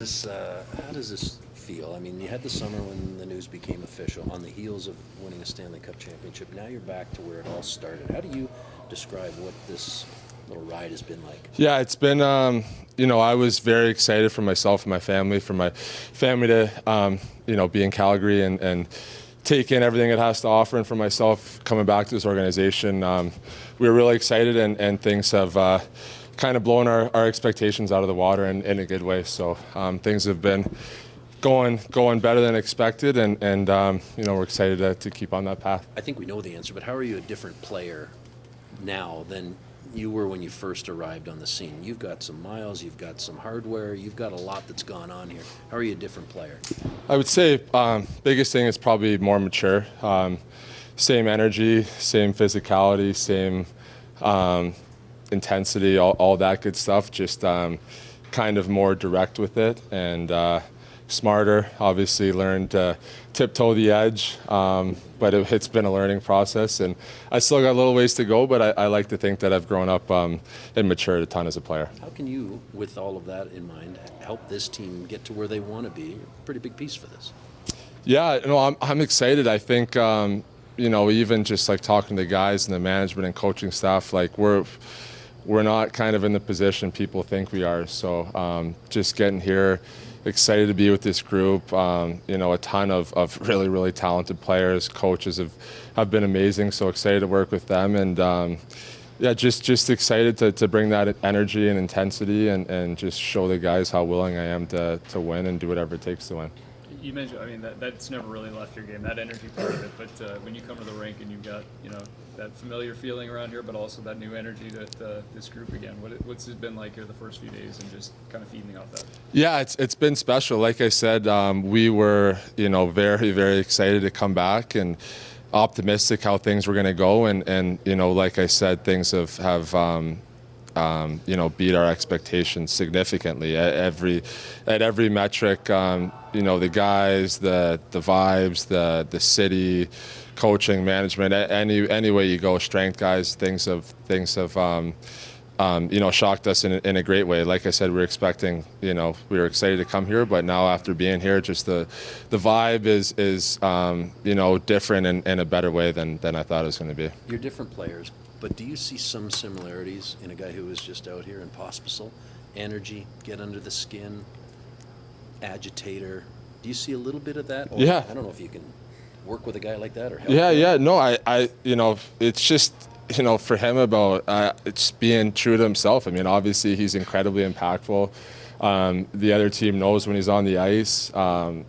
How does this feel? I mean, you had the summer when the news became official, on the heels of winning a Stanley Cup championship. Now you're back to where it all started. How do you describe what this little ride has been like? Yeah, it's been, I was very excited for myself and my family, to, be in Calgary and take in everything it has to offer. And for myself, coming back to this organization, we were really excited and things have kind of blown our expectations out of the water in a good way. So things have been going better than expected, and we're excited to keep on that path. I think we know the answer, but how are you a different player now than you were when you first arrived on the scene? You've got some miles, you've got some hardware, you've got a lot that's gone on here. How are you a different player? I would say biggest thing is probably more mature. Same energy, same physicality, same intensity, all that good stuff. Just kind of more direct with it and smarter. Obviously learned to tiptoe the edge, but it's been a learning process, and I still got a little ways to go, but I like to think that I've grown up and matured a ton as a player. How can you, with all of that in mind, help this team get to where they want to be? You're a pretty big piece for this. Yeah, I'm excited. I think even just like talking to the guys and the management and coaching staff, like we're not kind of in the position people think we are. So just getting here, excited to be with this group. A ton of really, really talented players. Coaches have been amazing. So excited to work with them, and just excited to bring that energy and intensity and just show the guys how willing I am to win and do whatever it takes to win. You mentioned, that's never really left your game, that energy part of it. But when you come to the rink and you've got, that familiar feeling around here, but also that new energy that this group again, what's it been like here the first few days and just kind of feeding off that? Yeah, it's been special. Like I said, we were, very, very excited to come back and optimistic how things were going to go. And like I said, things have beat our expectations significantly at every metric. The guys, the vibes, the city, coaching, management, any way you go, strength guys, things have shocked us in a great way. Like I said, we were expecting, we were excited to come here, but now after being here, just the vibe is different in a better way than I thought it was going to be. You're different players, but do you see some similarities in a guy who was just out here in Pospisil? Energy, get under the skin, agitator. Do you see a little bit of that? Or Yeah. I don't know if you can work with a guy like that or help. Yeah. No, I it's just, for him about it's being true to himself. I mean, obviously he's incredibly impactful. The other team knows when he's on the ice.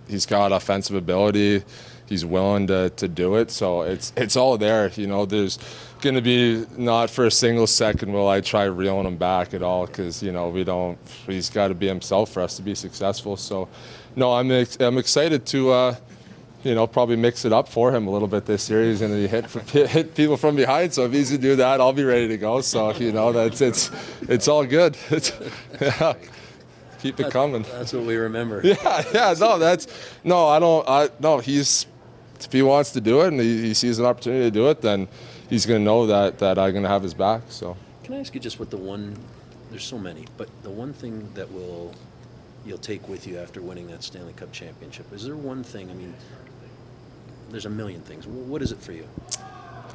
He's got offensive ability. He's willing to do it. So it's all there. There's going to be not for a single second will I try reeling him back at all, because he's got to be himself for us to be successful. So no, I'm excited to probably mix it up for him a little bit this year. He's going to hit people from behind, so if he's going to do that, I'll be ready to go. So it's all good. Yeah. Keep it coming. That's what we remember. Yeah. No, he's, if he wants to do it and he sees an opportunity to do it, then he's going to know that I'm going to have his back. So Can I ask you just what there's so many, but the one thing that you'll take with you after winning that Stanley Cup championship, is there one thing? I mean, there's a million things. What is it for you?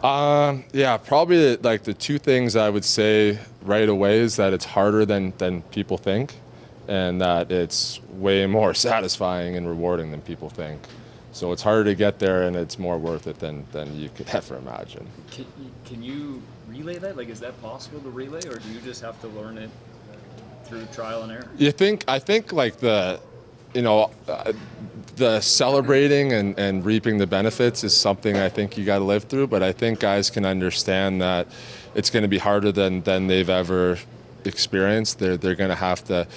Probably like the two things I would say right away is that it's harder than people think, and that it's way more satisfying and rewarding than people think. So it's harder to get there, and it's more worth it than you could ever imagine. Can you relay that? Like, is that possible to relay, or do you just have to learn it through trial and error? I think like the celebrating and reaping the benefits is something I think you got to live through, but I think guys can understand that it's going to be harder than they've ever experienced. They're going to have to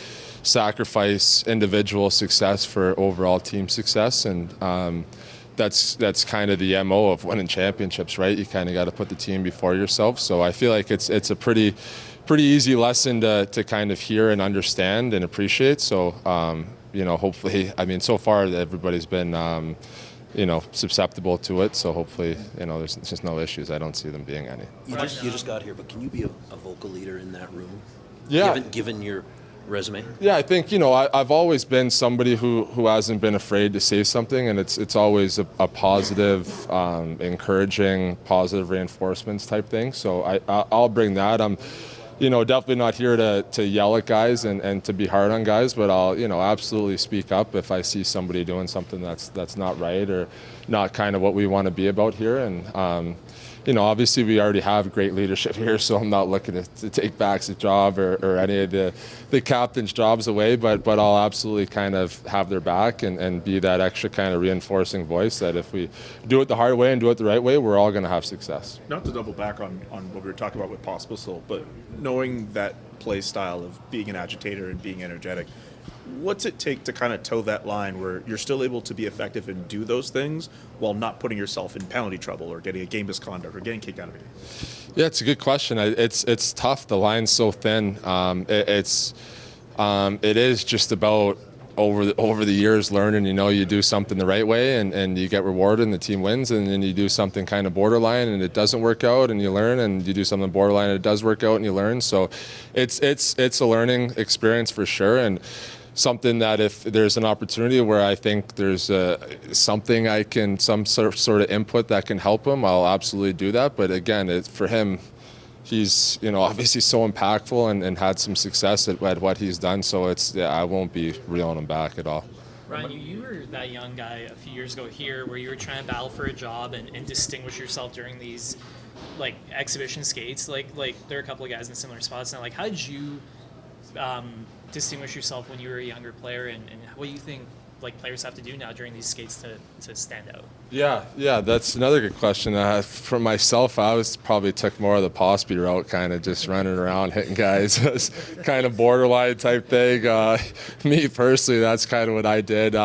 sacrifice individual success for overall team success, and that's kind of the MO of winning championships, right? You kind of got to put the team before yourself. So I feel like it's a pretty easy lesson to kind of hear and understand and appreciate. So hopefully, so far everybody's been susceptible to it. So hopefully, there's just no issues. I don't see them being any. You just got here, but can you be a vocal leader in that room? Yeah. Given your resume? Yeah, I think, you know, I've always been somebody who hasn't been afraid to say something, and it's always a positive, encouraging, positive reinforcements type thing. So I'll bring that. I'm, you know, definitely not here to yell at guys and to be hard on guys, but I'll, you know, absolutely speak up if I see somebody doing something that's not right or not kind of what we want to be about here. And you know, obviously we already have great leadership here, so I'm not looking to take back a job or any of the captain's jobs away, but I'll absolutely kind of have their back and be that extra kind of reinforcing voice that if we do it the hard way and do it the right way, we're all going to have success. Not to double back on what we were talking about with Pospisil, but knowing that play style of being an agitator and being energetic, what's it take to kind of toe that line where you're still able to be effective and do those things while not putting yourself in penalty trouble or getting a game misconduct or getting kicked out of a game? Yeah, it's a good question. It's tough. The line's so thin. It is just about over the years learning. You know, you do something the right way and you get rewarded and the team wins, and then you do something kind of borderline and it doesn't work out and you learn, and you do something borderline and it does work out and you learn. So it's a learning experience for sure, and something that if there's an opportunity where I think there's something some sort of input that can help him, I'll absolutely do that. But again, for him, he's, you know, obviously so impactful and had some success at what he's done. So I won't be reeling him back at all. Ryan, you were that young guy a few years ago here where you were trying to battle for a job and distinguish yourself during these like exhibition skates. Like there are a couple of guys in similar spots now. Like, how did you distinguish yourself when you were a younger player, and what do you think like players have to do now during these skates to stand out? Yeah, that's another good question. For myself, I probably took more of the Posby route, kind of just running around hitting guys. It's kind of borderline type thing. Me personally, that's kind of what I did.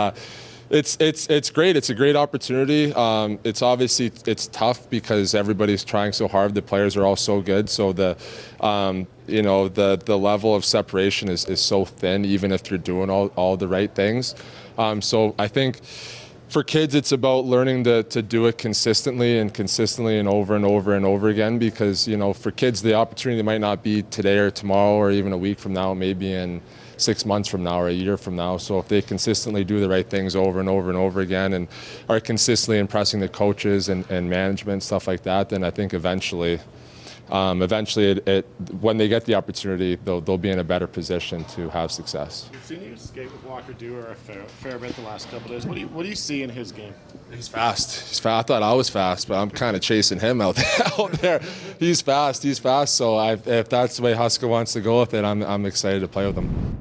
It's great. It's a great opportunity. It's tough because everybody's trying so hard. The players are all so good. So the level of separation is so thin, even if you're doing all the right things. So I think for kids, it's about learning to do it consistently and over and over and over again, because, you know, for kids, the opportunity might not be today or tomorrow or even a week from now, maybe in 6 months from now or a year from now. So if they consistently do the right things over and over and over again and are consistently impressing the coaches and management, stuff like that, then I think eventually when they get the opportunity, they'll be in a better position to have success. We've seen you skate with Walker Dewar a fair bit the last couple of days. What do you see in his game? He's fast. I thought I was fast, but I'm kind of chasing him out there. He's fast. So if that's the way Huska wants to go with it, I'm excited to play with him.